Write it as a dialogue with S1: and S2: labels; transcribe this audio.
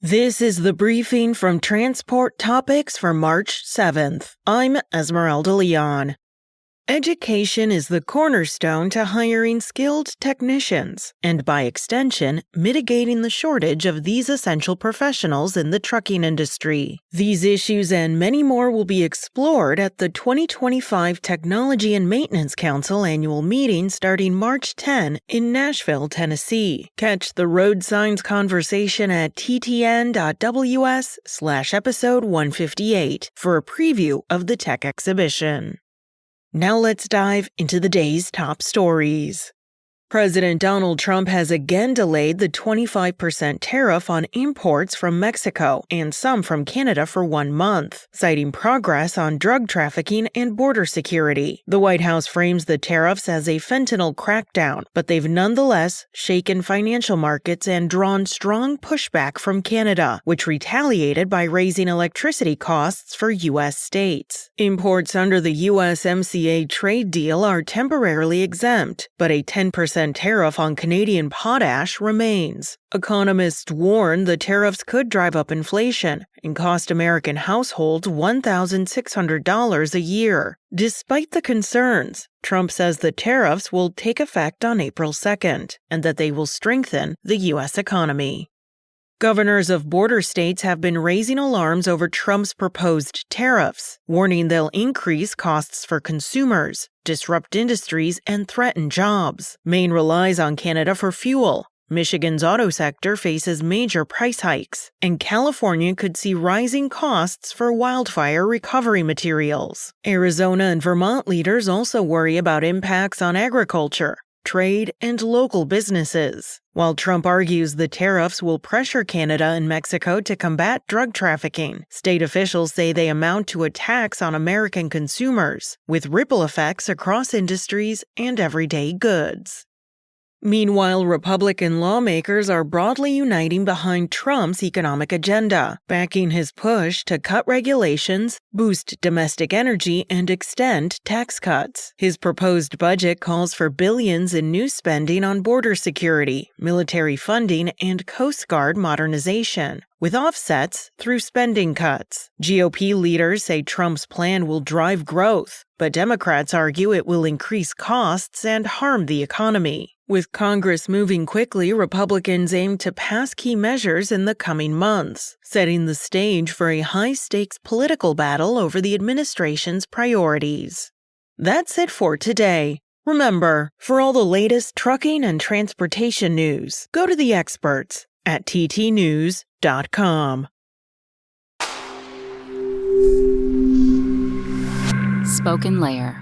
S1: This is the briefing from Transport Topics for March 7th. I'm Esmeralda Leon. Education is the cornerstone to hiring skilled technicians, and by extension, mitigating the shortage of these essential professionals in the trucking industry. These issues and many more will be explored at the 2025 Technology and Maintenance Council annual meeting starting March 10 in Nashville, Tennessee. Catch the Road Signs conversation at ttn.ws/episode 158 for a preview of the tech exhibition. Now let's dive into the day's top stories. President Donald Trump has again delayed the 25% tariff on imports from Mexico and some from Canada for 1 month, citing progress on drug trafficking and border security. The White House frames the tariffs as a fentanyl crackdown, but they've nonetheless shaken financial markets and drawn strong pushback from Canada, which retaliated by raising electricity costs for U.S. states. Imports under the USMCA trade deal are temporarily exempt, but a 10% tariff on Canadian potash remains. Economists warn the tariffs could drive up inflation and cost American households $1,600 a year. Despite the concerns, Trump says the tariffs will take effect on April 2nd and that they will strengthen the U.S. economy. Governors of border states have been raising alarms over Trump's proposed tariffs, warning they'll increase costs for consumers, disrupt industries, and threaten jobs. Maine relies on Canada for fuel. Michigan's auto sector faces major price hikes, and California could see rising costs for wildfire recovery materials. Arizona and Vermont leaders also worry about impacts on agriculture, trade, and local businesses. While Trump argues the tariffs will pressure Canada and Mexico to combat drug trafficking, state officials say they amount to a tax on American consumers, with ripple effects across industries and everyday goods. Meanwhile, Republican lawmakers are broadly uniting behind Trump's economic agenda, backing his push to cut regulations, boost domestic energy, and extend tax cuts. His proposed budget calls for billions in new spending on border security, military funding, and Coast Guard modernization, with offsets through spending cuts. GOP leaders say Trump's plan will drive growth, but Democrats argue it will increase costs and harm the economy. With Congress moving quickly, Republicans aim to pass key measures in the coming months, setting the stage for a high-stakes political battle over the administration's priorities. That's it for today. Remember, for all the latest trucking and transportation news, go to the experts at ttnews.com.
S2: Spoken Layer.